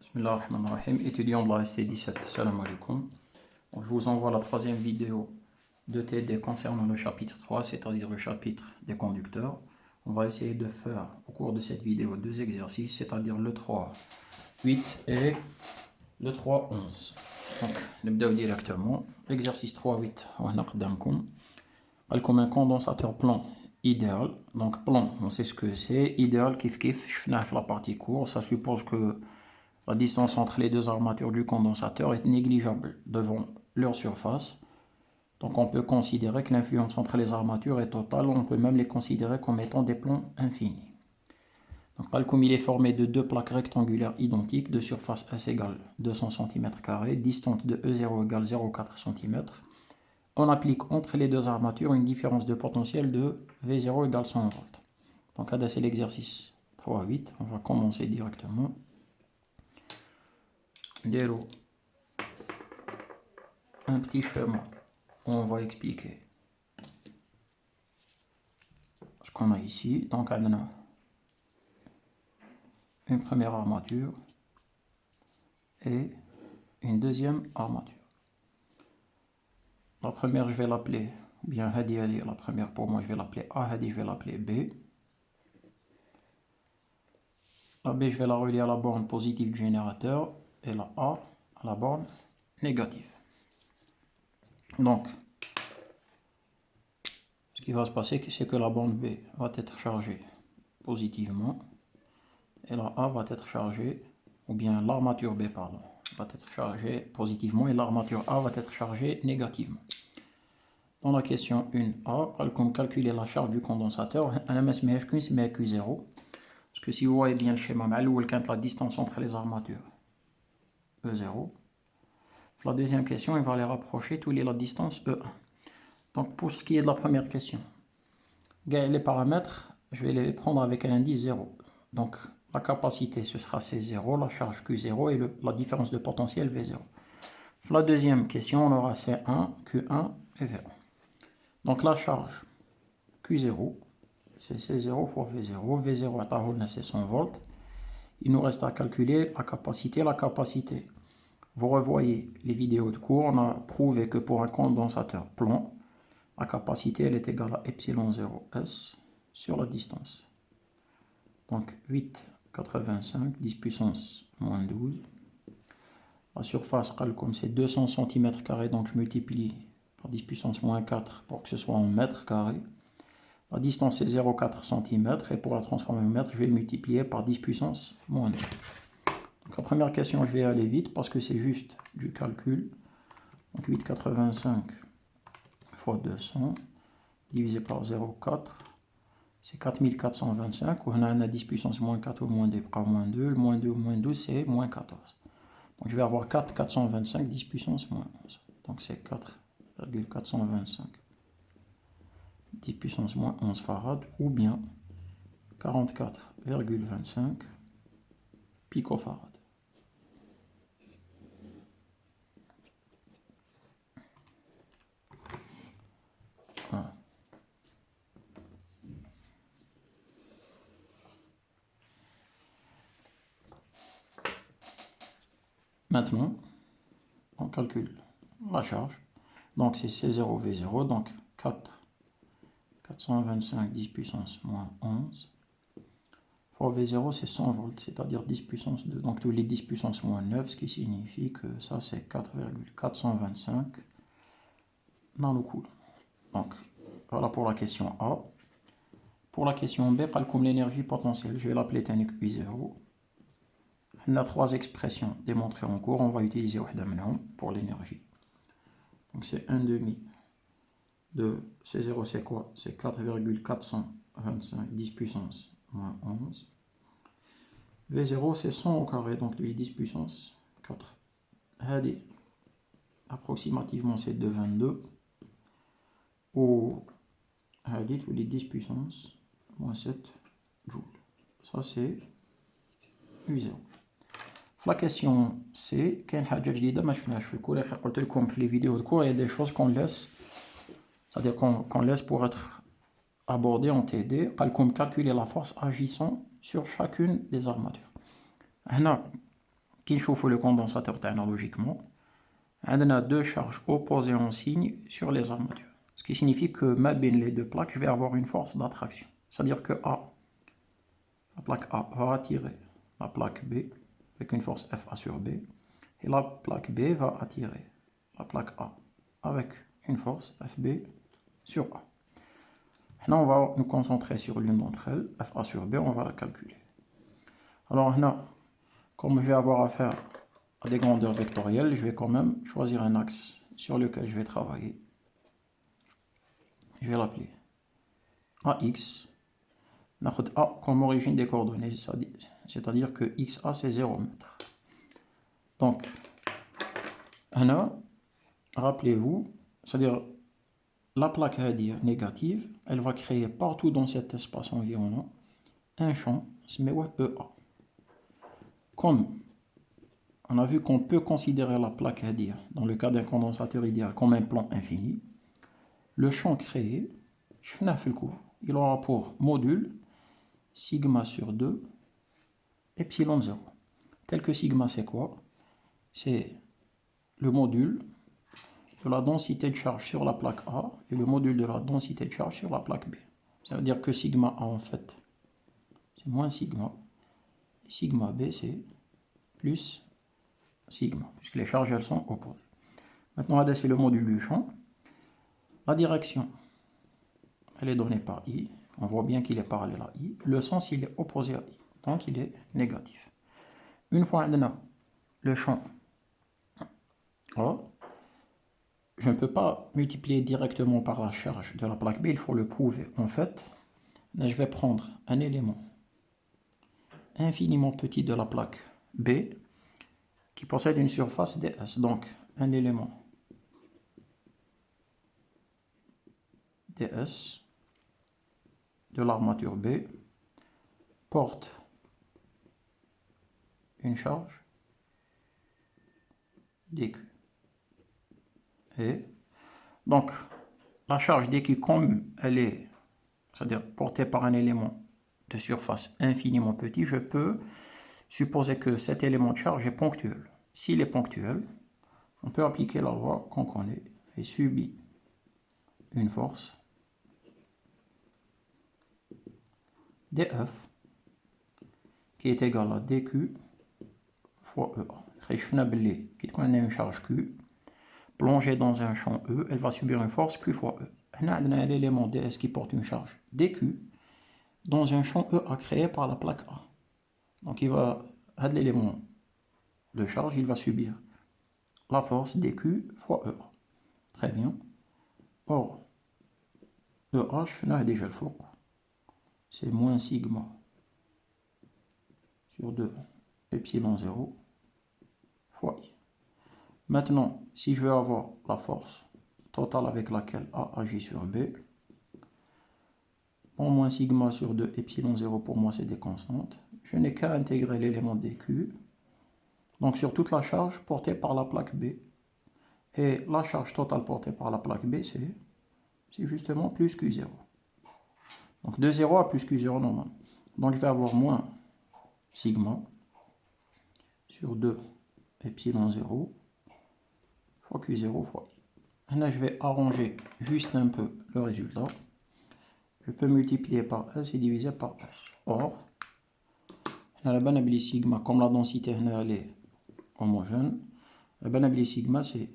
Bismillahirrahmanirrahim, étudiant de la ST17, salam alaikum. Donc, je vous envoie la troisième vidéo de TD concernant le chapitre 3, c'est-à-dire le chapitre des conducteurs. On va essayer de faire au cours de cette vidéo deux exercices, c'est-à-dire le 3.8 et le 3.11. Donc, نبدأ directement. L'exercice 3.8, on a comme un condensateur plan idéal. Donc plan, on sait ce que c'est. Idéal, kif, je finis la partie courte. Ça suppose que la distance entre les deux armatures du condensateur est négligeable devant leur surface. Donc on peut considérer que l'influence entre les armatures est totale. On peut même les considérer comme étant des plans infinis. Donc comme il est formé de deux plaques rectangulaires identiques de surface S égale 200 cm², distante de E0 égale 0,4 cm, on applique entre les deux armatures une différence de potentiel de V0 égale 100 volts. Donc là c'est l'exercice 3.8. On va commencer directement. Déro un petit schéma où on va expliquer ce qu'on a ici. Donc on a une première armature et une deuxième armature. La première, je vais l'appeler, ou bien Hadi Ali, la première pour moi, je vais l'appeler A, Hadi, je vais l'appeler B. La B, je vais la relier à la borne positive du générateur et la A à la borne négative. Donc, ce qui va se passer, c'est que la borne B va être chargée positivement et la A va être chargée, ou bien l'armature B, pardon, va être chargée positivement et l'armature A va être chargée négativement. Dans la question 1A, comme calculer la charge du condensateur, on a mis Q0. Parce que si vous voyez bien le schéma, la distance entre les armatures, E0. La deuxième question, il va les rapprocher, tous les la distance E1. Donc pour ce qui est de la première question, les paramètres, je vais les prendre avec un indice 0. Donc la capacité, ce sera C0, la charge Q0 et la différence de potentiel V0. La deuxième question, on aura C1, Q1 et V1. Donc la charge Q0, c'est C0 fois V0. V0 à Tahol, c'est 100 volts. Il nous reste à calculer la capacité. La capacité, vous revoyez les vidéos de cours, on a prouvé que pour un condensateur plan, la capacité elle est égale à epsilon 0S sur la distance. Donc 8,85, 10 puissance moins 12. La surface, comme c'est 200 cm², donc je multiplie par 10 puissance moins 4 pour que ce soit en mètres carrés. La distance est 0,4 cm et pour la transformer en mètres, je vais multiplier par 10 puissance moins 2. Donc la première question, je vais aller vite parce que c'est juste du calcul. Donc 8,85 fois 200 divisé par 0,4, c'est 4425. On a 10 puissance moins 4 au moins 2 par moins 2. Le moins 2 au moins 12, c'est moins 14. Donc je vais avoir 4,425, 10 puissance moins 11. Donc c'est 4,425. 10 puissance moins 11 farad, ou bien 44,25 picofarad. Voilà. Maintenant, on calcule la charge. Donc c'est C0, V0, donc 425, 10 puissance moins 11. Fois V0, c'est 100 volts, c'est-à-dire 10 puissance 2. Donc tous les 10 puissance moins 9, ce qui signifie que ça, c'est 4,425 nanocoulomb. Donc, voilà pour la question A. Pour la question B, comme l'énergie potentielle, je vais l'appeler TNQ 0. On a trois expressions démontrées en cours. On va utiliser pour l'énergie. Donc c'est 1 demi de C0, c'est quoi? C'est 4,425, 10 puissance moins 11. V0, c'est 100 au carré, donc les 10 puissance 4. Hadi, approximativement, c'est de 22. Ou Hadi, tous les 10 puissance moins 7 joules. Ça, c'est U0. La question C, كاين حاجة جديدة ما شفناهاش في الكور. قلت لكم في les vidéos de cours, il y a des choses qu'on laisse, c'est-à-dire qu'on laisse pour être abordé en TD. Comme calculer la force agissant sur chacune des armatures. هنا Qui chauffe le condensateur analogiquement, on a deux charges opposées en signe sur les armatures. Ce qui signifie que ma bin les deux plaques, je vais avoir une force d'attraction. C'est-à-dire que la plaque A va attirer la plaque B avec une force FA sur B. Et la plaque B va attirer la plaque A avec une force FB sur A. Maintenant, on va nous concentrer sur l'une d'entre elles, FA sur B, on va la calculer. Alors maintenant, comme je vais avoir affaire à des grandeurs vectorielles, je vais quand même choisir un axe sur lequel je vais travailler. Je vais l'appeler AX. On a A comme origine des coordonnées, c'est-à-dire que XA c'est 0 mètre. Donc, rappelez-vous, c'est-à-dire la plaque négative, elle va créer partout dans cet espace environnant un champ, EA. Comme on a vu qu'on peut considérer la plaque dans le cas d'un condensateur idéal comme un plan infini, le champ créé, il aura pour module sigma sur 2 epsilon 0. Tel que sigma c'est quoi? C'est le module de la densité de charge sur la plaque A et le module de la densité de charge sur la plaque B. Ça veut dire que sigma A en fait c'est moins sigma et sigma B c'est plus sigma puisque les charges elles sont opposées. Maintenant c'est le module du champ. La direction elle est donnée par I. On voit bien qu'il est parallèle à I. Le sens il est opposé à I. Donc il est négatif. Une fois on a le champ A, je ne peux pas multiplier directement par la charge de la plaque B, il faut le prouver. En fait, là, je vais prendre un élément infiniment petit de la plaque B qui possède une surface ds. Donc, un élément ds de l'armature B porte une charge dq. Et donc, la charge dq, comme elle est, c'est-à-dire portée par un élément de surface infiniment petit, je peux supposer que cet élément de charge est ponctuel. S'il est ponctuel, on peut appliquer la loi qu'on connaît et subit une force dF qui est égale à dq fois EA. Qui est une charge Q plongée dans un champ E, elle va subir une force Q fois E. On a un élément ds qui porte une charge dq dans un champ EA créé par la plaque A. Donc il va, l'élément de charge, il va subir la force dq fois EA. Très bien. Or, EH, déjà le faux, c'est moins sigma sur 2 epsilon 0 fois I. Maintenant, si je veux avoir la force totale avec laquelle A agit sur B, bon, moins sigma sur 2 epsilon 0 pour moi c'est des constantes. Je n'ai qu'à intégrer l'élément dq, donc sur toute la charge portée par la plaque B. Et la charge totale portée par la plaque B, c'est justement plus Q0. Donc de 0 à plus Q0 normal. Donc je vais avoir moins sigma sur 2 epsilon 0 fois Q0 fois I. Là, je vais arranger juste un peu le résultat. Je peux multiplier par S et diviser par S. Or, la banabilité sigma, comme la densité elle est homogène, la banabilité sigma c'est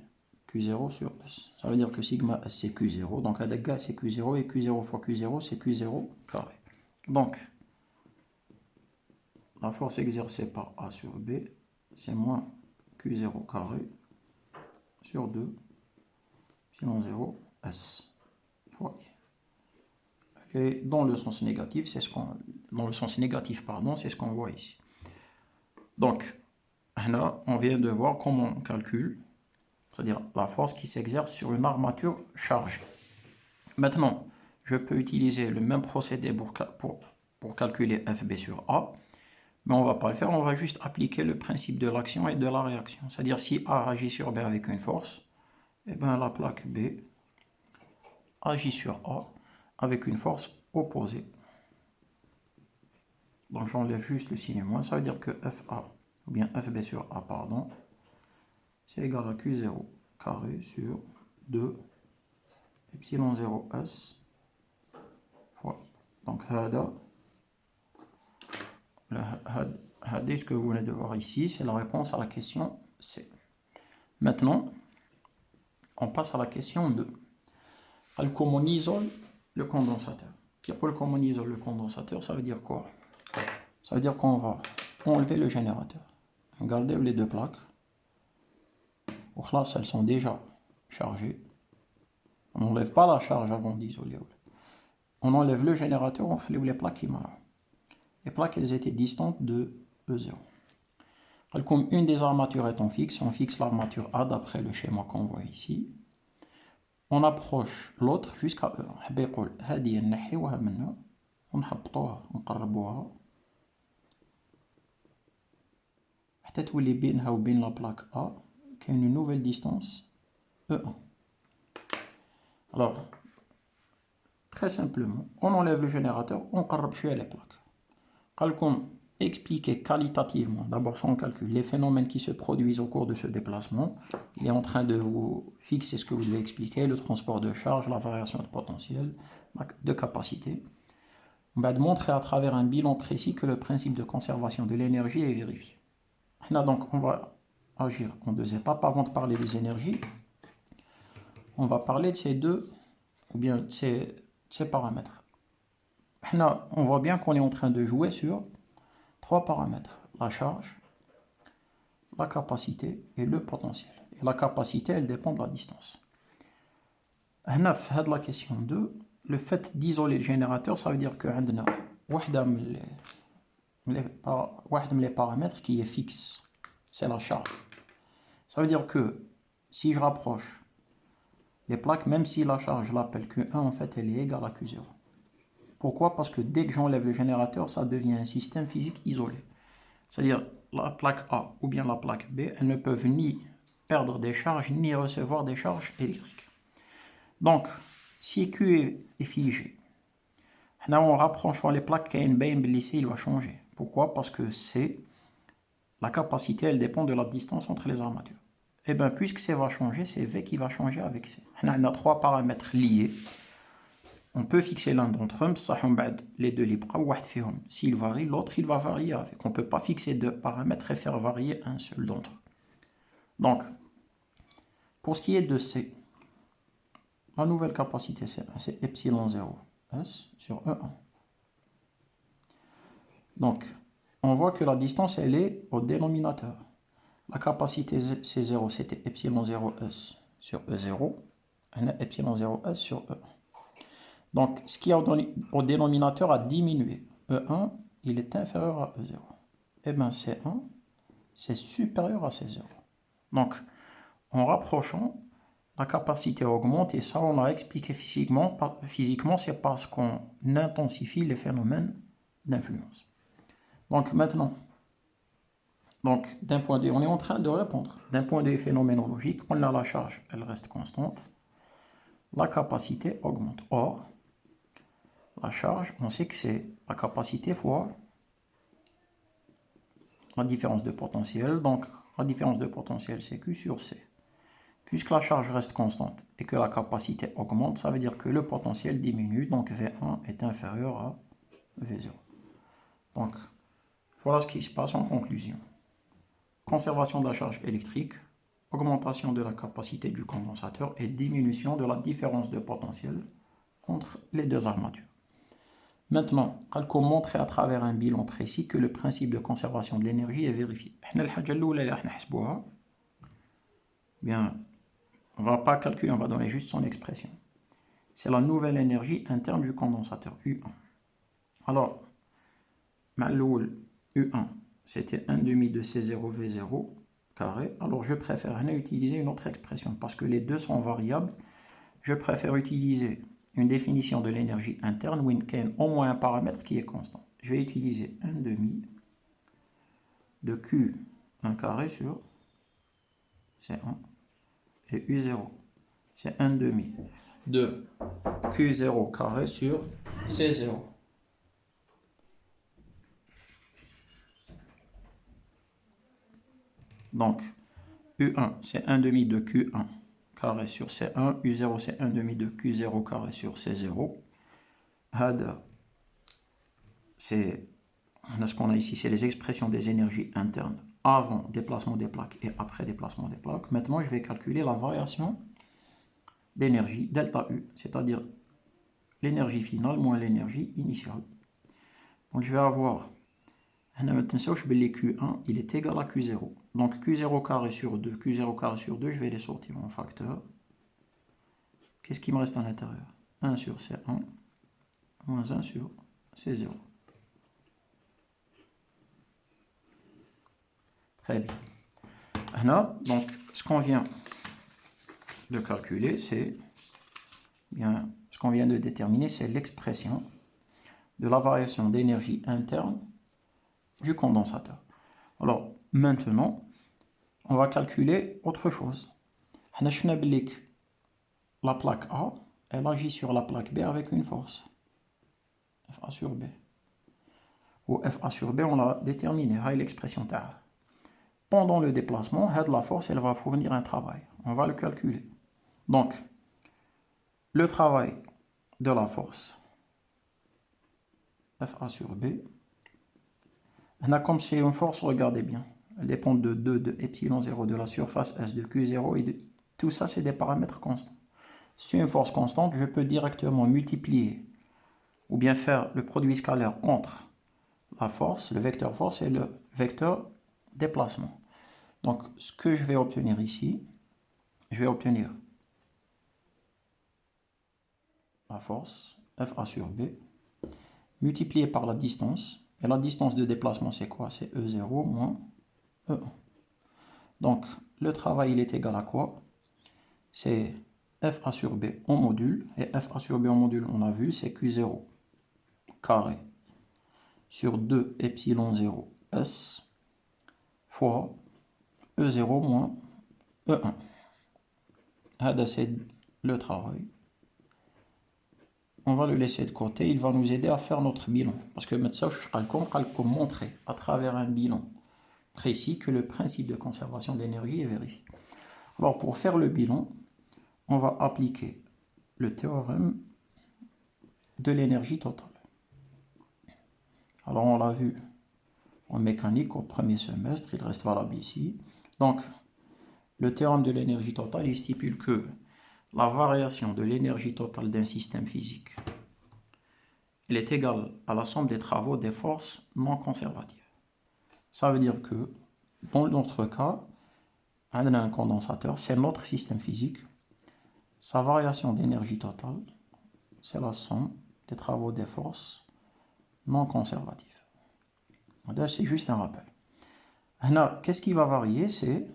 Q0 sur S. Ça veut dire que sigma S c'est Q0, donc ADG c'est Q0 et Q0 fois Q0 c'est Q0 carré. Donc, la force exercée par A sur B c'est moins Q0 carré sur 2 epsilon 0 S fois I. Et dans le sens négatif, c'est ce qu'on voit ici. Donc, là, on vient de voir comment on calcule, c'est-à-dire la force qui s'exerce sur une armature chargée. Maintenant, je peux utiliser le même procédé pour calculer FB sur A, mais on ne va pas le faire, on va juste appliquer le principe de l'action et de la réaction. C'est-à-dire si A agit sur B avec une force, et bien la plaque B agit sur A avec une force opposée. Donc j'enlève juste le signe moins, ça veut dire que FA ou bien FB sur A, pardon, c'est égal à Q0 carré sur 2 epsilon 0S fois. Donc, ce que vous venez de voir ici, c'est la réponse à la question C. Maintenant, on passe à la question 2. Comment on isole le condensateur? Comment on isole le condensateur, ça veut dire quoi? Ça veut dire qu'on va enlever le générateur. Regardez les deux plaques. Là, elles sont déjà chargées. On n'enlève pas la charge avant d'isoler. On enlève le générateur, on fait les plaques qui marchent. Les plaques, elles étaient distantes de E0. Comme une des armatures est en fixe, on fixe l'armature A d'après le schéma qu'on voit ici. On approche l'autre jusqu'à E1. حتى تولي بينها وبين لا بلاك A كاين une nouvelle distance E1. Alors, très simplement, on enlève le générateur, on قرب شوية les plaques. Comme expliquer qualitativement, d'abord sans calcul, les phénomènes qui se produisent au cours de ce déplacement. Il est en train de vous fixer ce que vous devez expliquer, le transport de charge, la variation de potentiel, de capacité. On va montrer à travers un bilan précis que le principe de conservation de l'énergie est vérifié. Là, donc, on va agir en deux étapes. Avant de parler des énergies, on va parler de ces deux, ou bien ces paramètres. Là, on voit bien qu'on est en train de jouer sur trois paramètres. La charge, la capacité et le potentiel. Et la capacité, elle dépend de la distance. Là, la question 2, le fait d'isoler le générateur, ça veut dire que nous avons les paramètres qui est fixe, c'est la charge. Ça veut dire que si je rapproche les plaques, même si la charge, je l'appelle Q1, en fait, elle est égale à Q0. Pourquoi? Parce que dès que j'enlève le générateur, ça devient un système physique isolé. C'est-à-dire, la plaque A ou bien la plaque B, elles ne peuvent ni perdre des charges, ni recevoir des charges électriques. Donc, si Q est figé, en rapprochant les plaques, il va changer. Pourquoi? Parce que la capacité, elle dépend de la distance entre les armatures. Et bien, puisque C va changer, c'est V qui va changer avec C. On a trois paramètres liés. On peut fixer l'un d'entre eux, les deux libres. S'il varie, l'autre il va varier avec. On ne peut pas fixer deux paramètres et faire varier un seul d'entre eux. Donc, pour ce qui est de C, la nouvelle capacité C1, c'est epsilon 0 S sur E1. Donc, on voit que la distance, elle est au dénominateur. La capacité C0, c'était epsilon 0 S sur E0. On a epsilon 0 S sur E1. Donc, ce qui est au dénominateur a diminué. E1, il est inférieur à E0. Et bien, C1, c'est supérieur à C0. Donc, en rapprochant, la capacité augmente, et ça, on l'a expliqué physiquement. Physiquement, c'est parce qu'on intensifie les phénomènes d'influence. Donc, maintenant, d'un point de vue, on est en train de répondre. D'un point de vue phénoménologique, on a la charge, elle reste constante. La capacité augmente. Or, la charge, on sait que c'est la capacité fois la différence de potentiel. Donc, la différence de potentiel, c'est Q sur C. Puisque la charge reste constante et que la capacité augmente, ça veut dire que le potentiel diminue. Donc, V1 est inférieur à V0. Donc, voilà ce qui se passe en conclusion. Conservation de la charge électrique, augmentation de la capacité du condensateur et diminution de la différence de potentiel entre les deux armatures. Maintenant, on montrer à travers un bilan précis que le principe de conservation de l'énergie est vérifié. Bien, on ne va pas calculer, on va donner juste son expression. C'est la nouvelle énergie interne du condensateur, U1. Alors, U1, c'était 1/2 de C0 V0 carré. Alors, je préfère utiliser une autre expression parce que les deux sont variables. Je préfère utiliser une définition de l'énergie interne où il y a au moins un paramètre qui est constant. Je vais utiliser 1/2 de Q1 carré sur C1 et U0. C'est 1/2 de Q0 carré sur C0. Donc, U1, c'est 1 demi de Q1 carré sur C1. U0, c'est 1 demi de Q0 carré sur C0. Hada, c'est ce qu'on a ici, c'est les expressions des énergies internes avant déplacement des plaques et après déplacement des plaques. Maintenant, je vais calculer la variation d'énergie, delta U, c'est-à-dire l'énergie finale moins l'énergie initiale. Donc, je vais avoir, maintenant, Q1, il est égal à Q0. Donc, Q0 carré sur 2, Q0 carré sur 2, je vais les sortir en facteur. Qu'est-ce qui me reste à l'intérieur? 1 sur C1 moins 1 sur C0. Très bien. Maintenant, donc, ce qu'on vient de calculer, c'est bien ce qu'on vient de déterminer, c'est l'expression de la variation d'énergie interne du condensateur. Alors, maintenant, on va calculer autre chose. La plaque A, elle agit sur la plaque B avec une force. FA sur B. Ou FA sur B, on l'a déterminé. C'est l'expression TAA. Pendant le déplacement, la force, elle va fournir un travail. On va le calculer. Donc, le travail de la force, FA sur B, comme c'est une force, regardez bien, elle dépend de 2 de epsilon 0 de la surface S de Q0 et de tout ça, c'est des paramètres constants. Si une force constante, je peux directement multiplier ou bien faire le produit scalaire entre la force, le vecteur force et le vecteur déplacement. Donc, ce que je vais obtenir ici, je vais obtenir la force, FA sur B, multiplié par la distance. Et la distance de déplacement, c'est quoi? C'est E0 moins E1. Donc, le travail, il est égal à quoi? C'est FA sur B en module. Et FA sur B en module, on a vu, c'est Q0 carré sur 2 epsilon 0 S fois E0 moins E1. C'est le travail. On va le laisser de côté. Il va nous aider à faire notre bilan. Parce que maintenant, je vais montrer à travers un bilan précis que le principe de conservation d'énergie est vérifié. Alors, pour faire le bilan, on va appliquer le théorème de l'énergie totale. Alors, on l'a vu en mécanique au premier semestre, il reste valable ici. Donc, le théorème de l'énergie totale, il stipule que la variation de l'énergie totale d'un système physique, elle est égale à la somme des travaux des forces non conservatives. Ça veut dire que, dans notre cas, on a un condensateur, c'est notre système physique. Sa variation d'énergie totale, c'est la somme des travaux des forces non conservatives. C'est juste un rappel. Qu'est-ce qui va varier? C'est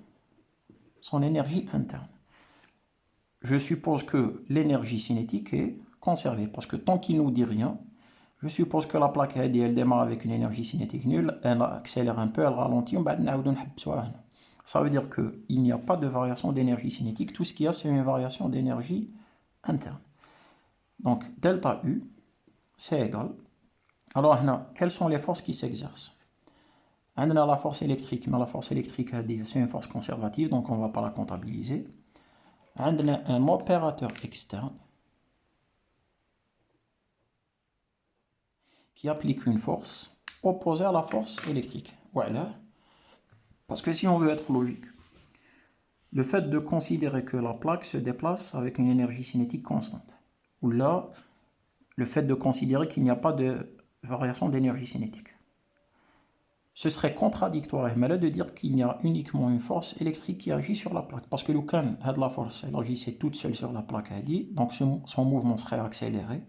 son énergie interne. Je suppose que l'énergie cinétique est conservée, parce que tant qu'il ne nous dit rien, je suppose que la plaque elle démarre avec une énergie cinétique nulle, elle accélère un peu, elle ralentit, ça veut dire qu'il n'y a pas de variation d'énergie cinétique, tout ce qu'il y a c'est une variation d'énergie interne. Donc delta U, c'est égal. Alors, quelles sont les forces qui s'exercent? On a la force électrique, mais la force électrique, c'est une force conservative, donc on ne va pas la comptabiliser. On a un opérateur externe qui applique une force opposée à la force électrique. Voilà. Parce que si on veut être logique, le fait de considérer que la plaque se déplace avec une énergie cinétique constante, ou là, le fait de considérer qu'il n'y a pas de variation d'énergie cinétique. Ce serait contradictoire de dire qu'il y a uniquement une force électrique qui agit sur la plaque. Parce que la force, elle agissait toute seule sur la plaque, donc son mouvement serait accéléré.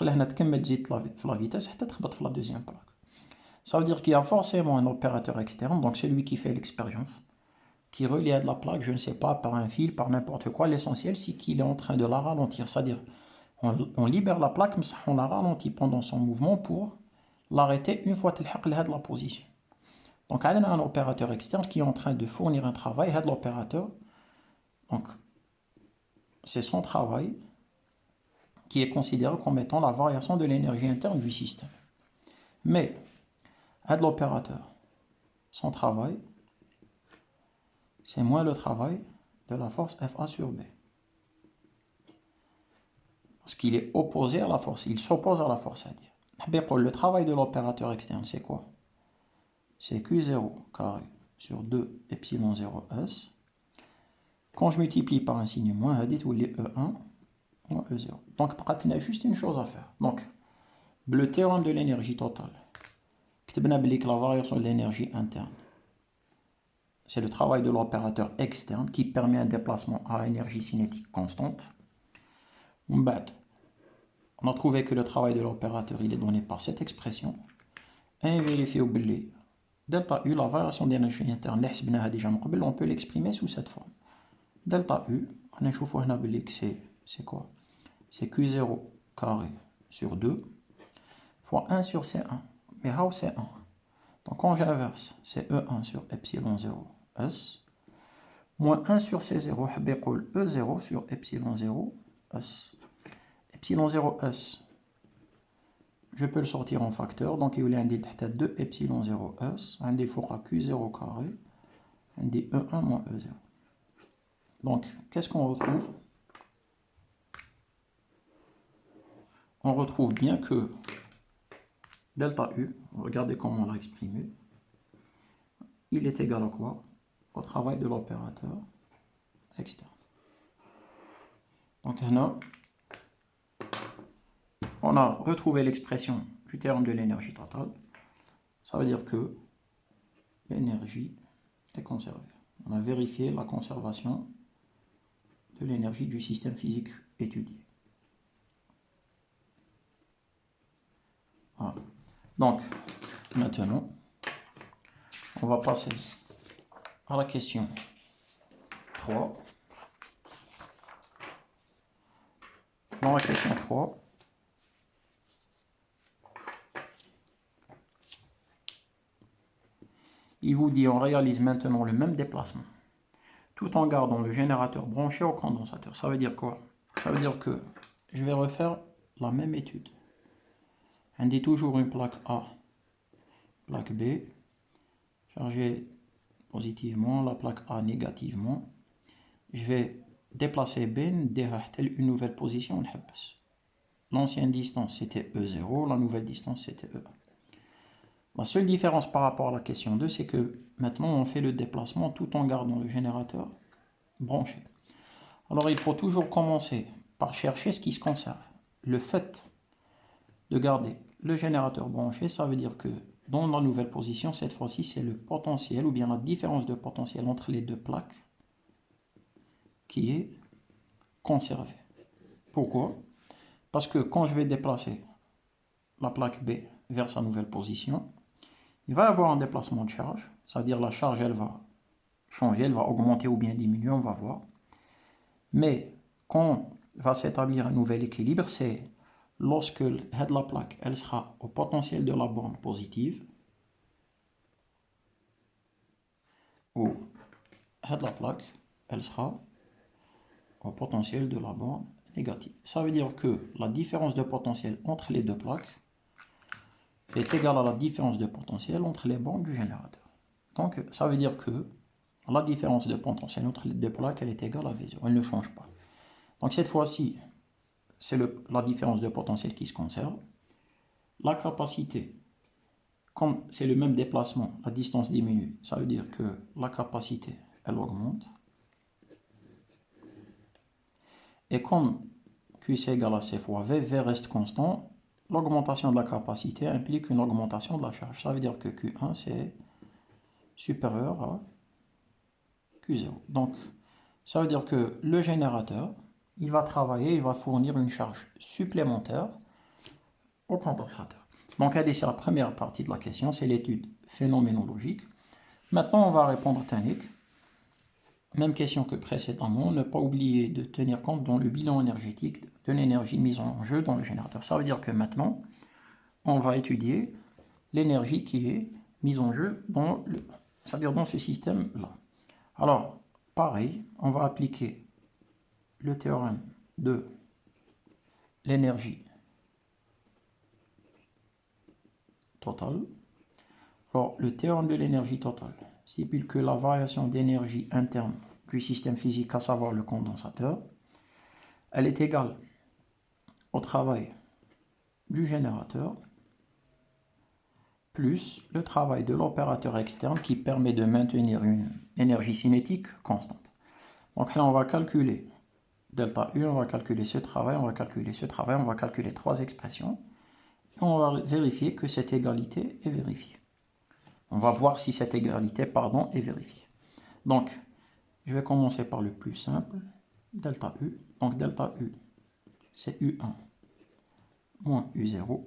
La vitesse, la deuxième plaque. Ça veut dire qu'il y a forcément un opérateur externe, donc celui qui fait l'expérience, qui relie à de la plaque, je ne sais pas, par un fil, par n'importe quoi. L'essentiel, c'est qu'il est en train de la ralentir. C'est-à-dire, on libère la plaque, mais on la ralentit pendant son mouvement pour l'arrêter une fois qu'elle a de la position. Donc, on a un opérateur externe qui est en train de fournir un travail. L'opérateur, donc, c'est son travail qui est considéré comme étant la variation de l'énergie interne du système. Mais, l'opérateur, son travail, c'est moins le travail de la force FA sur B. Parce qu'il est opposé à la force, il s'oppose à la force, c'est-à-dire. Le travail de l'opérateur externe, c'est quoi? C'est Q0 carré sur 2 epsilon 0 S. Quand je multiplie par un signe moins, ou les E1 moins E0. Donc, il y a juste une chose à faire. Donc, le théorème de l'énergie totale, que la variation de l'énergie interne, c'est le travail de l'opérateur externe qui permet un déplacement à énergie cinétique constante. On a trouvé que le travail de l'opérateur il est donné par cette expression. Et vérifier au delta U, la variation d'énergie interne, on peut l'exprimer sous cette forme. Delta U, on a c'est quoi? C'est Q0 carré sur 2 fois 1 sur C1. Mais how C1? Donc quand j'inverse, c'est E1 sur epsilon 0 S moins 1 sur C0, E0 sur epsilon 0 S. Epsilon 0 S, je peux le sortir en facteur, donc il y a 2 epsilon 0 S, un des fois Q0 carré, un des E1 moins E0. Donc, qu'est-ce qu'on retrouve? On retrouve bien que delta U, regardez comment on l'a exprimé, il est égal à quoi? Au travail de l'opérateur externe. Donc, on a retrouvé l'expression du théorème de l'énergie totale. Ça veut dire que l'énergie est conservée. On a vérifié la conservation de l'énergie du système physique étudié. Voilà. Donc, maintenant, on va passer à la question 3. Dans la question 3, il vous dit on réalise maintenant le même déplacement tout en gardant le générateur branché au condensateur. Ça veut dire quoi? Ça veut dire que je vais refaire la même étude. On dit toujours une plaque A, plaque B, chargée positivement, la plaque A négativement. Je vais déplacer B derrière une nouvelle position. L'ancienne distance c'était E0, la nouvelle distance c'était E1. La seule différence par rapport à la question 2, c'est que maintenant on fait le déplacement tout en gardant le générateur branché. Alors il faut toujours commencer par chercher ce qui se conserve. Le fait de garder le générateur branché, ça veut dire que dans la nouvelle position, cette fois-ci, c'est le potentiel ou bien la différence de potentiel entre les deux plaques qui est conservée. Pourquoi? Parce que quand je vais déplacer la plaque B vers sa nouvelle position, il va y avoir un déplacement de charge, c'est-à-dire la charge, elle va changer, elle va augmenter ou bien diminuer, on va voir. Mais quand va s'établir un nouvel équilibre, c'est lorsque la plaque elle sera au potentiel de la borne positive, ou la plaque elle sera au potentiel de la borne négative. Ça veut dire que la différence de potentiel entre les deux plaques est égale à la différence de potentiel entre les bornes du générateur. Donc ça veut dire que la différence de potentiel entre les deux plaques elle est égale à V0, elle ne change pas. Donc cette fois-ci, c'est la différence de potentiel qui se conserve. La capacité, comme c'est le même déplacement, la distance diminue, ça veut dire que la capacité, elle augmente. Et comme Q c'est égal à C fois V, V reste constant, l'augmentation de la capacité implique une augmentation de la charge. Ça veut dire que Q1 c'est supérieur à Q0. Donc, ça veut dire que le générateur, il va travailler, il va fournir une charge supplémentaire au condensateur. Donc, c'est la première partie de la question, c'est l'étude phénoménologique. Maintenant, on va répondre technique. Même question que précédemment, ne pas oublier de tenir compte dans le bilan énergétique de l'énergie mise en jeu dans le générateur. Ça veut dire que maintenant, on va étudier l'énergie qui est mise en jeu c'est-à-dire dans ce système-là. Alors, pareil, on va appliquer le théorème de l'énergie totale. Alors, le théorème de l'énergie totale, stipule que la variation d'énergie interne du système physique, à savoir le condensateur, elle est égale au travail du générateur plus le travail de l'opérateur externe qui permet de maintenir une énergie cinétique constante. Donc là, on va calculer delta U, on va calculer ce travail, on va calculer ce travail, on va calculer trois expressions. Et on va vérifier que cette égalité est vérifiée. On va voir si cette égalité, pardon, est vérifiée. Donc, je vais commencer par le plus simple, delta U. Donc, delta U, c'est U1 moins U0.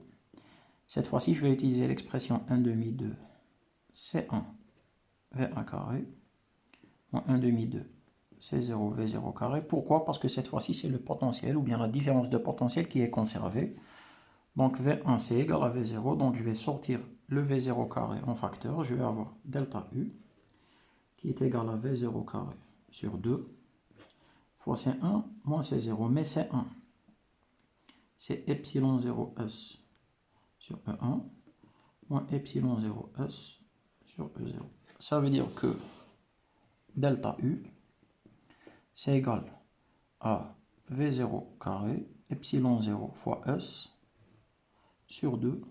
Cette fois-ci, je vais utiliser l'expression 1 demi de C1 V1 carré moins 1 demi de C0 V0 carré. Pourquoi? Parce que cette fois-ci, c'est le potentiel ou bien la différence de potentiel qui est conservée. Donc V1 c'est égal à V0, donc je vais sortir le V0 carré en facteur. Je vais avoir delta U qui est égal à V0 carré sur 2 fois C1 moins C0. Mais C1, c'est epsilon 0S sur E1 moins epsilon 0S sur E0. Ça veut dire que delta U, c'est égal à V0 carré, epsilon 0 fois S sur 2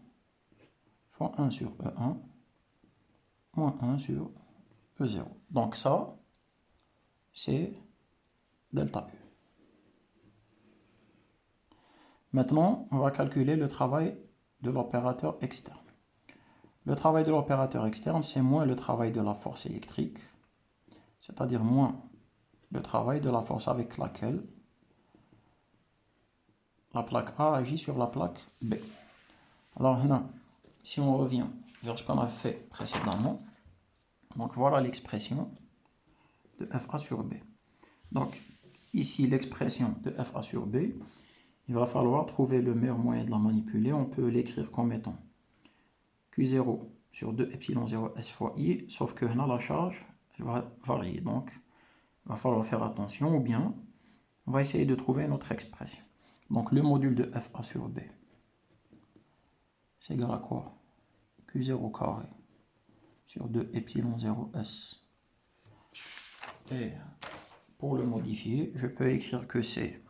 fois 1 sur E1 moins 1 sur E0. Donc ça, c'est delta U. Maintenant, on va calculer le travail de l'opérateur externe. Le travail de l'opérateur externe, c'est moins le travail de la force électrique, c'est-à-dire moins le travail de la force avec laquelle la plaque A agit sur la plaque B. Alors là, si on revient vers ce qu'on a fait précédemment, donc voilà l'expression de FA sur B. Donc ici, l'expression de FA sur B, il va falloir trouver le meilleur moyen de la manipuler. On peut l'écrire comme étant Q0 sur 2 epsilon 0 S fois I, sauf que là, la charge, elle va varier. Donc, il va falloir faire attention, ou bien, on va essayer de trouver une autre expression. Donc, le module de FA sur B, c'est égal à quoi? Q0 carré sur 2 epsilon 0 S. Et pour le modifier, je peux écrire que c'est...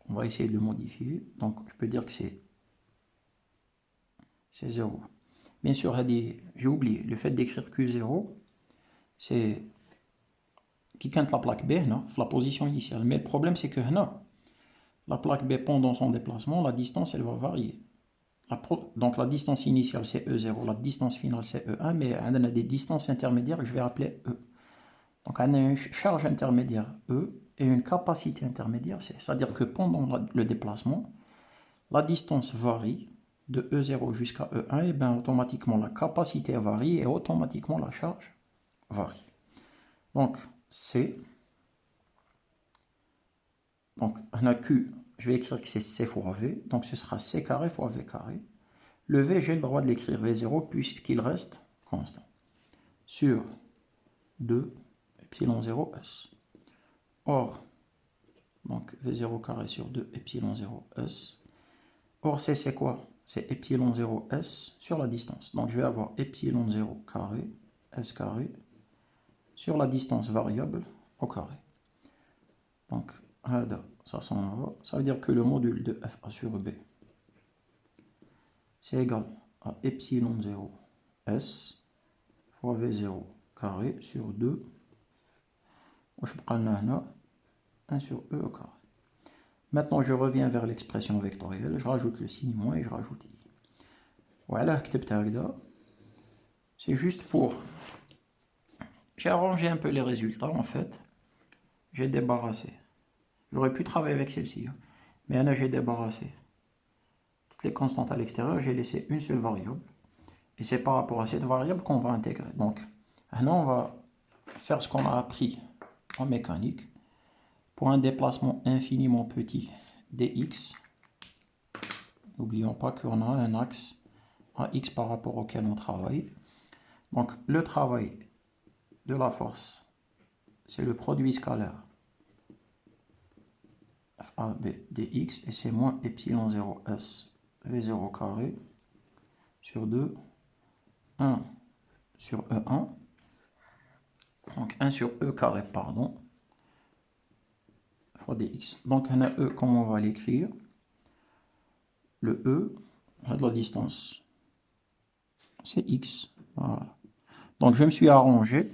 On va essayer de le modifier. Donc, je peux dire que c'est 0. Bien sûr, j'ai oublié, le fait d'écrire Q0, c'est qui compte la plaque B, non, la position initiale. Mais le problème, c'est que non, la plaque B, pendant son déplacement, la distance, elle va varier. Donc la distance initiale, c'est E0, la distance finale, c'est E1, mais on a des distances intermédiaires que je vais appeler E. Donc on a une charge intermédiaire E et une capacité intermédiaire C. C'est-à-dire que pendant le déplacement, la distance varie de E0 jusqu'à E1, et bien automatiquement la capacité varie et automatiquement la charge varie. Donc C, donc on a Q, je vais écrire que c'est C fois V, donc ce sera C carré fois V carré. Le V, j'ai le droit de l'écrire V0 puisqu'il reste constant. Sur 2 epsilon 0 S. Or, donc V0 carré sur 2 epsilon 0 S. Or, C, c'est quoi? C'est epsilon 0 S sur la distance. Donc, je vais avoir epsilon 0 carré, S carré, sur la distance variable au carré. Donc, ça s'en va. Ça veut dire que le module de FA sur B, c'est égal à epsilon 0 S fois V0 carré sur 2. Je prends 1 sur E au carré. Maintenant, je reviens vers l'expression vectorielle. Je rajoute le signe moins et je rajoute I. Voilà, c'est juste pour... J'ai arrangé un peu les résultats, en fait. J'ai débarrassé. J'aurais pu travailler avec celle-ci. Mais là, j'ai débarrassé toutes les constantes à l'extérieur. J'ai laissé une seule variable. Et c'est par rapport à cette variable qu'on va intégrer. Donc, maintenant, on va faire ce qu'on a appris en mécanique. Pour un déplacement infiniment petit dx, n'oublions pas qu'on a un axe à x par rapport auquel on travaille. Donc, le travail de la force, c'est le produit scalaire FAB dx, et c'est moins epsilon 0 S V0 carré sur 2 1 sur E1. Donc 1 sur E carré, pardon, fois dx. Donc on a E, comment on va l'écrire? Le E, la distance, c'est x. Voilà. Donc je me suis arrangé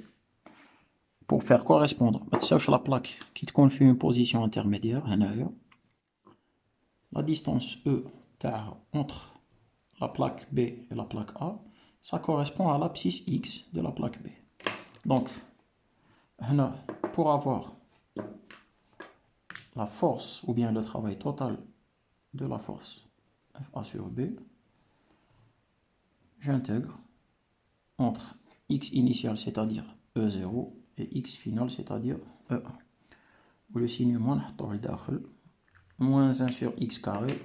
pour faire correspondre. La plaque qui te confie une position intermédiaire, la distance E entre la plaque B et la plaque A, ça correspond à l'abscisse X de la plaque B. Donc, pour avoir la force ou bien le travail total de la force FA sur B, j'intègre entre X initial, c'est-à-dire E0, et X final, c'est-à-dire E1. Ou le signe moins, moins 1 sur X carré.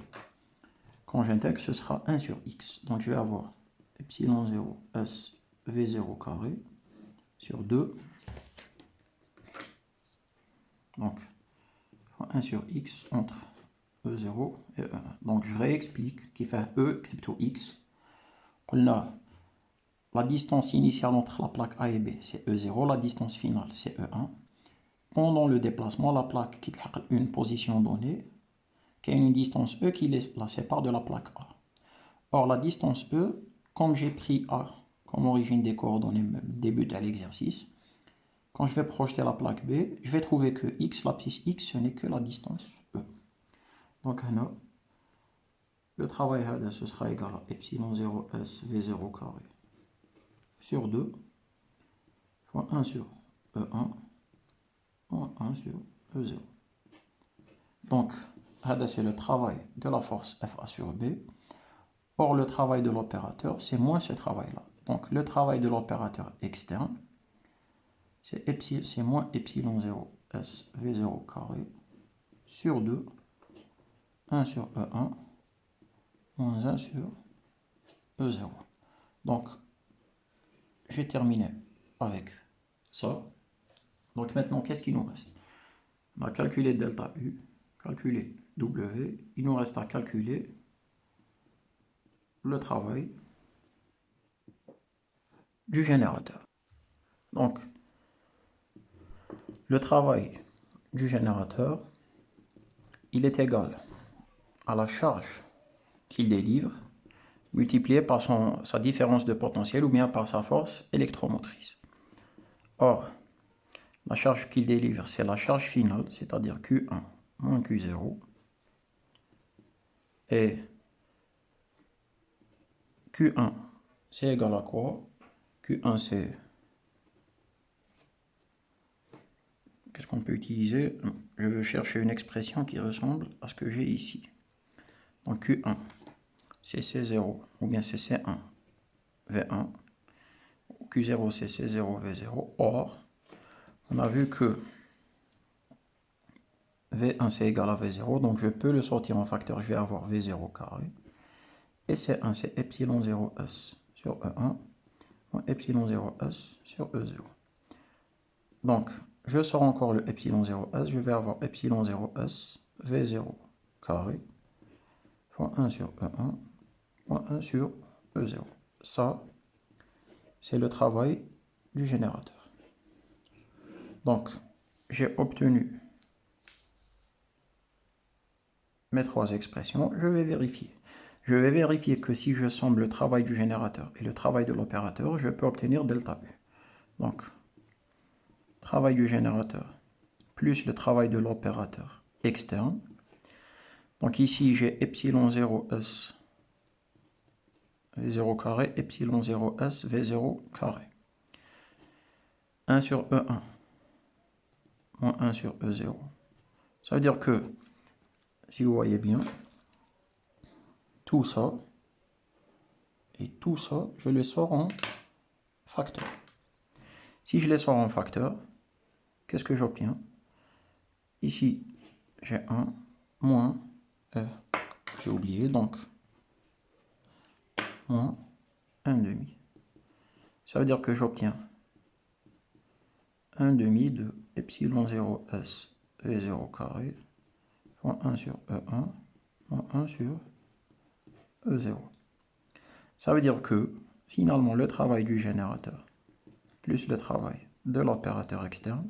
Quand j'intègre, ce sera 1 sur X. Donc je vais avoir epsilon 0 S V0 carré sur 2. Donc 1 sur X entre E0 et E1. Donc je réexplique qui fait E crypto X. On a la distance initiale entre la plaque A et B, c'est E0. La distance finale, c'est E1. Pendant le déplacement, la plaque quitte une position donnée, qui a une distance E qui la sépare de la plaque A. Or, la distance E, comme j'ai pris A comme origine des coordonnées même début de l'exercice, quand je vais projeter la plaque B, je vais trouver que X, l'abscisse X, ce n'est que la distance E. Donc, le travail ce sera égal à epsilon 0 S V0 carré sur 2 fois 1 sur E1 moins 1 sur E0. Donc, c'est le travail de la force FA sur B. Or, le travail de l'opérateur, c'est moins ce travail-là. Donc, le travail de l'opérateur externe, c'est moins epsilon 0 S V0 carré sur 2, 1 sur E1, moins 1 sur E0. Donc, j'ai terminé avec ça. Donc maintenant, qu'est-ce qu'il nous reste? On a calculé delta U, calculé W, il nous reste à calculer le travail du générateur. Donc, le travail du générateur, il est égal à la charge qu'il délivre multiplié par sa différence de potentiel ou bien par sa force électromotrice. Or, la charge qu'il délivre, c'est la charge finale, c'est-à-dire Q1 moins Q0. Et Q1, c'est égal à quoi? Q1, c'est... Qu'est-ce qu'on peut utiliser? Je veux chercher une expression qui ressemble à ce que j'ai ici. Donc Q1, c'est C0, ou bien c'est C1, V1. Q0, c'est C0, V0. Or, on a vu que V1, c'est égal à V0, donc je peux le sortir en facteur. Je vais avoir V0 carré. Et C1, c'est epsilon 0S sur E1, moins epsilon 0S sur E0. Donc, je sors encore le epsilon 0S, je vais avoir epsilon 0S, V0 carré, fois 1 sur E1, moins 1 sur E0. Ça, c'est le travail du générateur. Donc, j'ai obtenu mes trois expressions. Je vais vérifier. Je vais vérifier que si je somme le travail du générateur et le travail de l'opérateur, je peux obtenir delta U. Donc, travail du générateur plus le travail de l'opérateur externe. Donc ici, j'ai epsilon 0S V0 carré, epsilon 0S V0 carré. 1 sur E1 moins 1 sur E0. Ça veut dire que, si vous voyez bien, tout ça et tout ça, je les sors en facteur. Si je les sors en facteur, qu'est-ce que j'obtiens? Ici, j'ai 1 moins, j'ai oublié, donc, moins 1 demi. Ça veut dire que j'obtiens 1 demi de epsilon 0S V0 carré fois 1 sur E1 moins 1 sur E0. Ça veut dire que finalement le travail du générateur plus le travail de l'opérateur externe,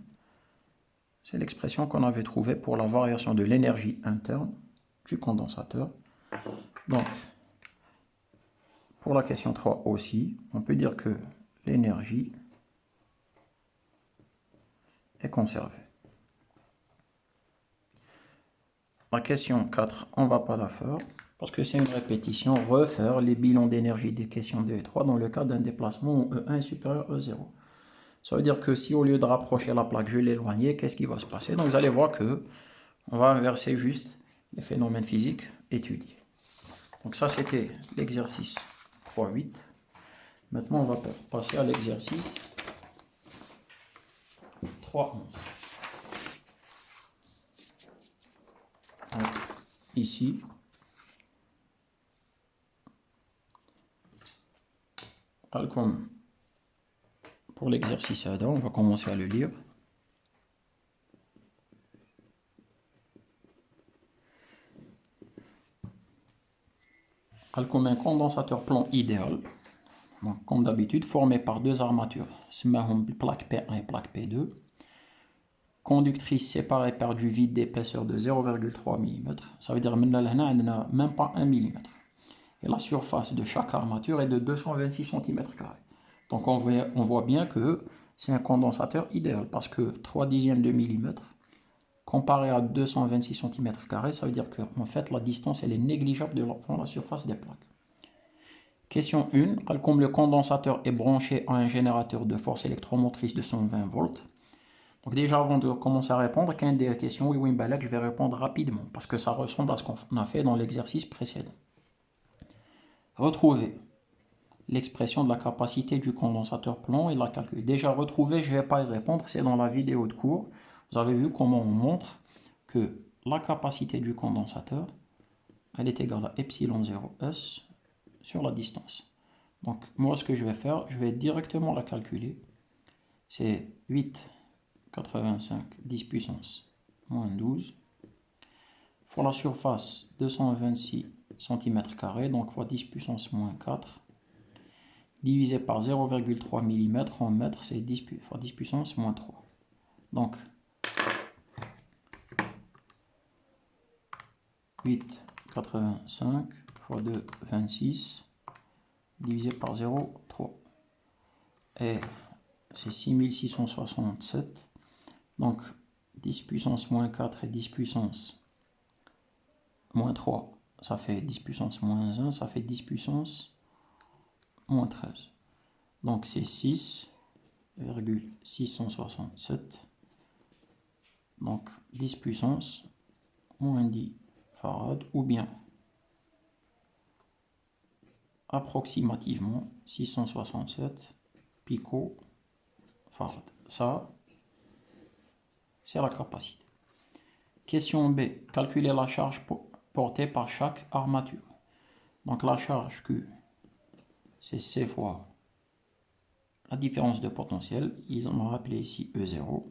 c'est l'expression qu'on avait trouvée pour la variation de l'énergie interne du condensateur. Donc, pour la question 3 aussi, on peut dire que l'énergie est conservée. La question 4, on ne va pas la faire, parce que c'est une répétition, refaire les bilans d'énergie des questions 2 et 3 dans le cas d'un déplacement où E1 est supérieur à E0. Ça veut dire que si au lieu de rapprocher la plaque, je l'éloignais, qu'est-ce qui va se passer? Donc vous allez voir que on va inverser juste les phénomènes physiques étudiés. Donc ça, c'était l'exercice 3.8. Maintenant, on va passer à l'exercice 3.11. Donc, ici, comme pour l'exercice Adam, on va commencer à le lire. Comme un condensateur plan idéal, donc, comme d'habitude, formé par deux armatures, plaque P1 et plaque P2, conductrice séparée par du vide d'épaisseur de 0,3 mm, ça veut dire que même pas 1 mm. Et la surface de chaque armature est de 226 cm². Donc on voit bien que c'est un condensateur idéal, parce que 3 dixièmes de millimètre comparé à 226 cm², ça veut dire qu'en fait la distance elle est négligeable devant la surface des plaques. Question 1, comme le condensateur est branché à un générateur de force électromotrice de 120 volts. Donc déjà avant de commencer à répondre, quand des questions, oui, je vais répondre rapidement, parce que ça ressemble à ce qu'on a fait dans l'exercice précédent. Retrouver l'expression de la capacité du condensateur plan et la calculer. Déjà retrouver, je ne vais pas y répondre, c'est dans la vidéo de cours. Vous avez vu comment on montre que la capacité du condensateur, elle est égale à epsilon 0s sur la distance. Donc moi ce que je vais faire, je vais directement la calculer. C'est 8,85 10 puissance moins 12 fois la surface 226 cm², donc fois 10 puissance moins 4 divisé par 0,3 mm en mètres, c'est 10 fois 10 puissance moins 3. Donc 8,85 fois 2, 26 divisé par 0,3. Et c'est 6667. Donc 10 puissance moins 4 et 10 puissance moins 3, ça fait 10 puissance moins 1, ça fait 10 puissance moins 13. Donc c'est 6,667. Donc 10 puissance moins 10 farad, ou bien approximativement 667 picofarad. Ça, c'est la capacité. Question B. Calculer la charge portée par chaque armature. Donc la charge Q, c'est C fois la différence de potentiel. Ils ont rappelé ici E0.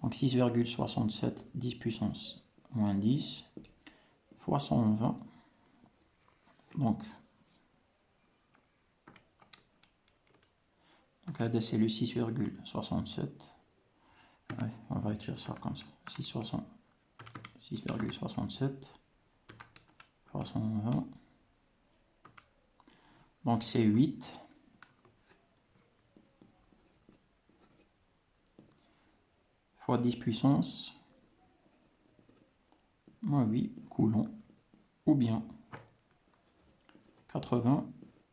Donc 6,67 10 puissance moins 10 fois 120. Donc AD c'est le 6,67. Ouais, on va écrire ça comme ça. 6,67 fois 120. Donc c'est 8. Fois 10 puissance moins 8 coulombs, ou bien 80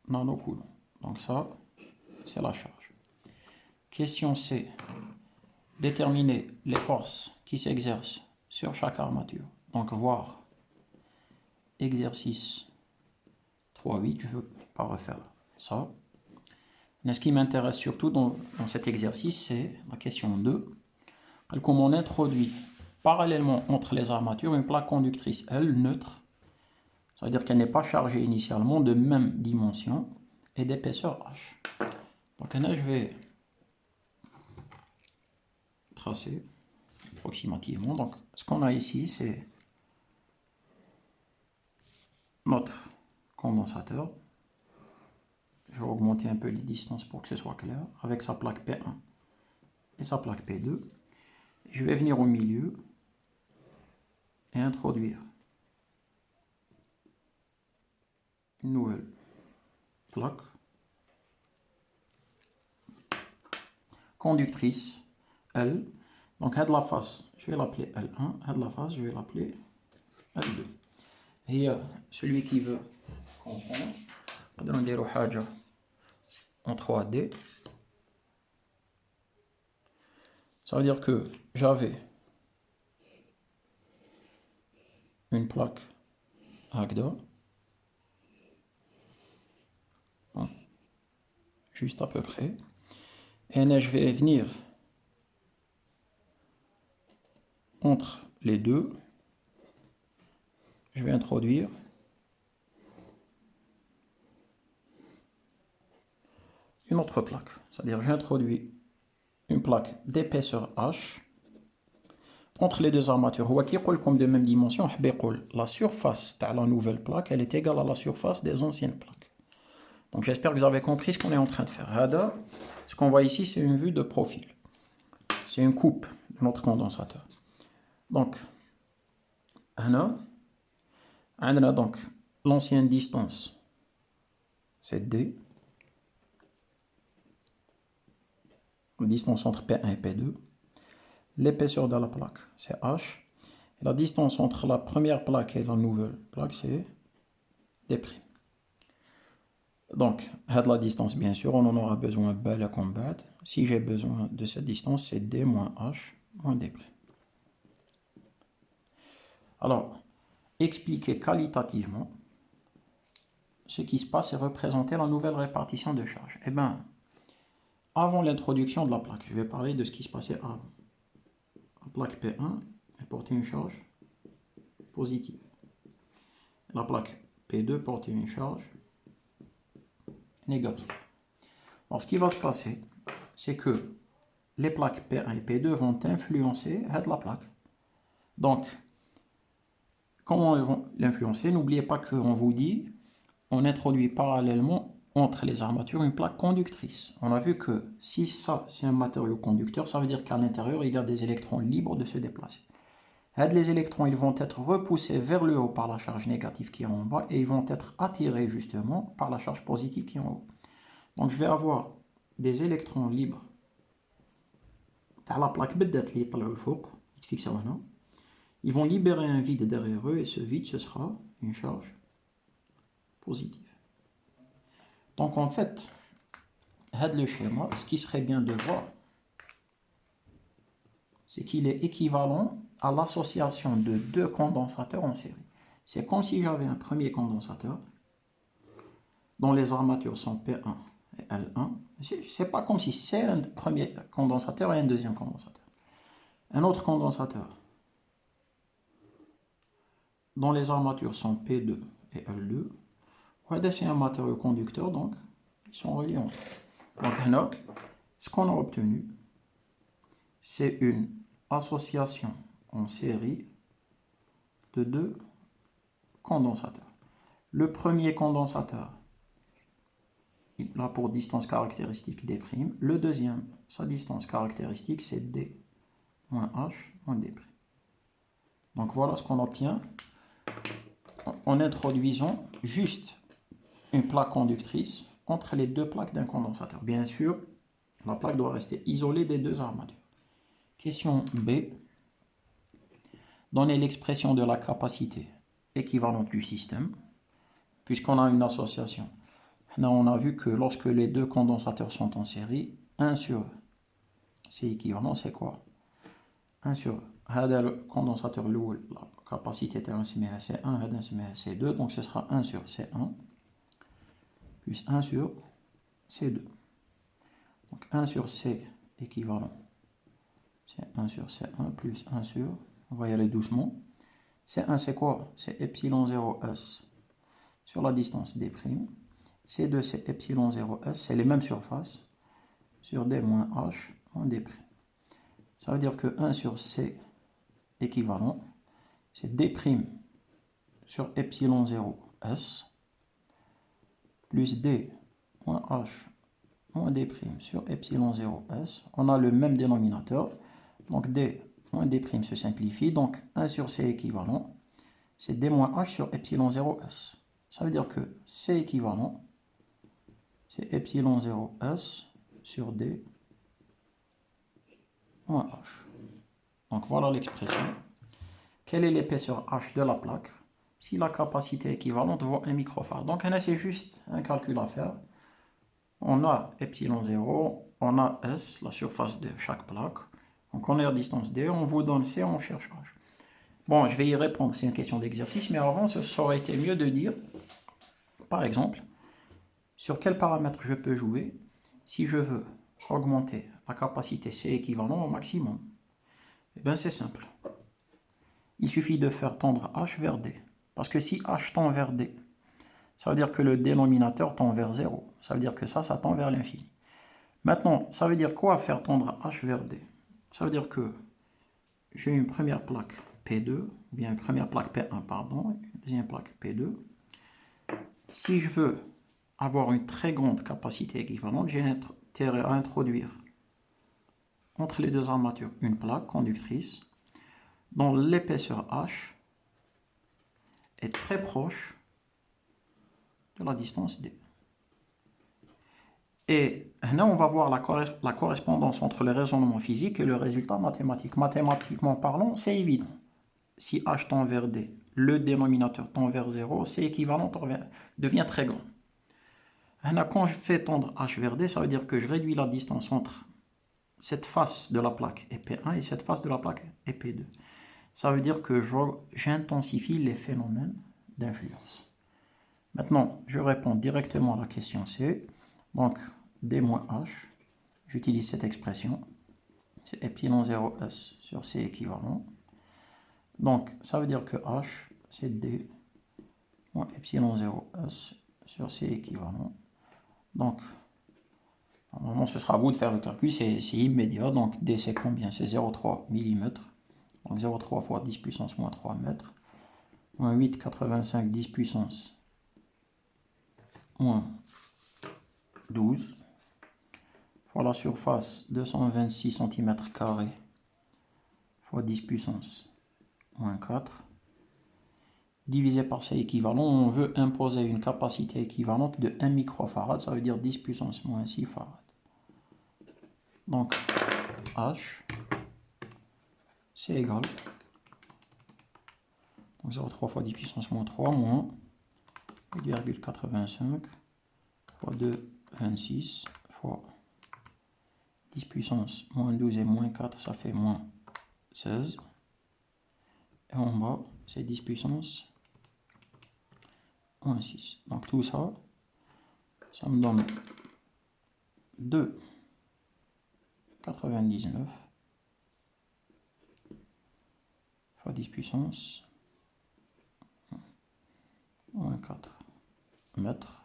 nanocoulomb. Donc ça, c'est la charge. Question C. Déterminer les forces qui s'exercent sur chaque armature. Donc voir exercice 3.8, je ne veux pas refaire ça. Mais ce qui m'intéresse surtout dans cet exercice, c'est la question 2. Comme on introduit parallèlement entre les armatures une plaque conductrice L neutre, ça veut dire qu'elle n'est pas chargée initialement, de même dimension et d'épaisseur H. Donc là, je vais tracer approximativement. Donc ce qu'on a ici, c'est notre condensateur. Je vais augmenter un peu les distances pour que ce soit clair. Avec sa plaque P1 et sa plaque P2. Je vais venir au milieu et introduire une nouvelle plaque conductrice L. Donc, de la face, je vais l'appeler L1. De la face, je vais l'appeler L2. Et celui qui veut comprendre, on va dire en 3D. Ça veut dire que j'avais une plaque Agda, juste à peu près. Et là, je vais venir entre les deux. Je vais introduire une autre plaque. C'est-à-dire j'introduis une plaque d'épaisseur H entre les deux armatures. Ou qui comme de même dimension, la surface de la nouvelle plaque, elle est égale à la surface des anciennes plaques. Donc j'espère que vous avez compris ce qu'on est en train de faire. Ce qu'on voit ici, c'est une vue de profil. C'est une coupe de notre condensateur. Donc, on a donc l'ancienne distance, c'est D. La distance entre P1 et P2. L'épaisseur de la plaque, c'est H. Et la distance entre la première plaque et la nouvelle plaque, c'est D'. Donc, la distance, bien sûr, on en aura besoin bel à combattre. Si j'ai besoin de cette distance, c'est D moins H moins D'. Alors, expliquer qualitativement ce qui se passe et représenter la nouvelle répartition de charge. Eh bien, avant l'introduction de la plaque, je vais parler de ce qui se passait avant. La plaque P1, elle portait une charge positive. La plaque P2 portait une charge négative. Alors, ce qui va se passer, c'est que les plaques P1 et P2 vont influencer la plaque. Donc, comment elles vont l'influencer? N'oubliez pas qu'on vous dit, on introduit parallèlement entre les armatures une plaque conductrice. On a vu que si ça, c'est un matériau conducteur, ça veut dire qu'à l'intérieur, il y a des électrons libres de se déplacer. Les électrons, ils vont être repoussés vers le haut par la charge négative qui est en bas et ils vont être attirés justement par la charge positive qui est en haut. Donc, je vais avoir des électrons libres à la plaque ils vont libérer un vide derrière eux et ce vide, ce sera une charge positive. Donc, en fait, le schéma, ce qui serait bien de voir, c'est qu'il est équivalent à l'association de deux condensateurs en série. C'est comme si j'avais un premier condensateur dont les armatures sont P1 et L1. C'est pas comme si c'est un premier condensateur et un deuxième condensateur. Un autre condensateur dont les armatures sont P2 et L2. C'est un matériau conducteur, donc ils sont reliés entre eux. Donc là, ce qu'on a obtenu, c'est une association en série de deux condensateurs. Le premier condensateur, il a pour distance caractéristique D'. Le deuxième, sa distance caractéristique, c'est D moins H moins D'. Donc voilà ce qu'on obtient en introduisant juste une plaque conductrice entre les deux plaques d'un condensateur. Bien sûr, la plaque doit rester isolée des deux armatures. Question B. Donnez l'expression de la capacité équivalente du système, puisqu'on a une association. Là, on a vu que lorsque les deux condensateurs sont en série, 1 sur c'est équivalent, c'est quoi? 1 sur le condensateur, la capacité est C1, C2, donc ce sera 1 sur C1 plus 1 sur C2. Donc 1 sur C équivalent, c'est 1 sur C1 plus 1 sur, on va y aller doucement. C1 c'est quoi? C'est epsilon 0S sur la distance D'. C2 c'est epsilon 0S, c'est les mêmes surfaces, sur D moins H moins D'. Ça veut dire que 1 sur C équivalent, c'est D' sur epsilon 0S plus D point H moins D' sur epsilon 0S. On a le même dénominateur. Donc D moins D' se simplifie. Donc 1 sur C équivalent, c'est D moins H sur epsilon 0S. Ça veut dire que C équivalent, c'est epsilon 0S sur D moins H. Donc voilà l'expression. Quelle est l'épaisseur H de la plaque si la capacité équivalente vaut 1 microfarad? Donc c'est juste un calcul à faire. On a epsilon 0, on a S, la surface de chaque plaque. Donc on a la distance D, on vous donne C, on cherche H. Bon, je vais y répondre, c'est une question d'exercice, mais avant, ça aurait été mieux de dire, par exemple, sur quel paramètre je peux jouer si je veux augmenter la capacité C équivalent au maximum. Eh bien, c'est simple. Il suffit de faire tendre H vers D. Parce que si H tend vers D, ça veut dire que le dénominateur tend vers 0. Ça veut dire que ça tend vers l'infini. Maintenant, ça veut dire quoi faire tendre H vers D? Ça veut dire que j'ai une première plaque P2, ou bien une première plaque P1, pardon, une deuxième plaque P2. Si je veux avoir une très grande capacité équivalente, j'ai intérêt à introduire entre les deux armatures une plaque conductrice dont l'épaisseur H est très proche de la distance D. Et là, on va voir la correspondance entre le raisonnement physique et le résultat mathématique. Mathématiquement parlant, c'est évident. Si H tend vers D, le dénominateur tend vers 0, c'est équivalent devient très grand. Là, quand je fais tendre H vers D, ça veut dire que je réduis la distance entre cette face de la plaque est P1 et cette face de la plaque est P2. Ça veut dire que j'intensifie les phénomènes d'influence. Maintenant, je réponds directement à la question C. Donc, D moins H, j'utilise cette expression. C'est epsilon 0S sur C équivalent. Donc, ça veut dire que H, c'est D moins epsilon 0S sur C équivalent. Donc, normalement, ce sera à vous de faire le calcul, c'est immédiat. Donc, D, c'est combien? C'est 0,3 mm. Donc, 0,3 fois 10 puissance moins 3 mètres. Moins 8,85 10 puissance moins 12. Fois la surface, 226 cm² fois 10 puissance moins 4. Divisé par C équivalent, on veut imposer une capacité équivalente de 1 microfarad, ça veut dire 10 puissance moins 6 farad. Donc, H, c'est égal. Donc 0,3 fois 10 puissance moins 3 moins 8,85 fois 2,26 fois 10 puissance moins 12 et moins 4, ça fait moins 16. Et en bas, c'est 10 puissance moins 6. Donc tout ça, ça me donne 2,99 fois 10 puissance moins 4 mètres.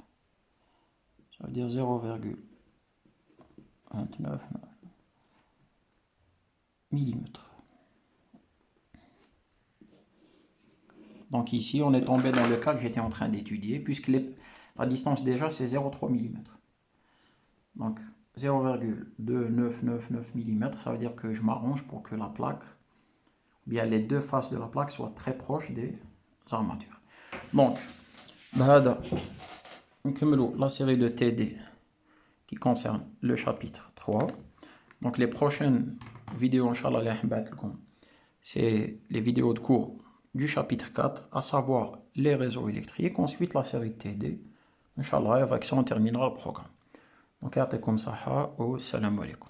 Ça veut dire 0,29 mm. Donc ici, on est tombé dans le cas que j'étais en train d'étudier, puisque la distance déjà, c'est 0,3 mm. Donc 0,2999 mm, ça veut dire que je m'arrange pour que la plaque, ou bien les deux faces de la plaque, soient très proches des armatures. Donc, la série de TD qui concerne le chapitre 3. Donc les prochaines vidéos, Inch'Allah, c'est les vidéos de cours du chapitre 4, à savoir les réseaux électriques. Ensuite, la série TD. Inch'Allah, avec ça, on terminera le programme. Donc, comme ça, au salam alaikum.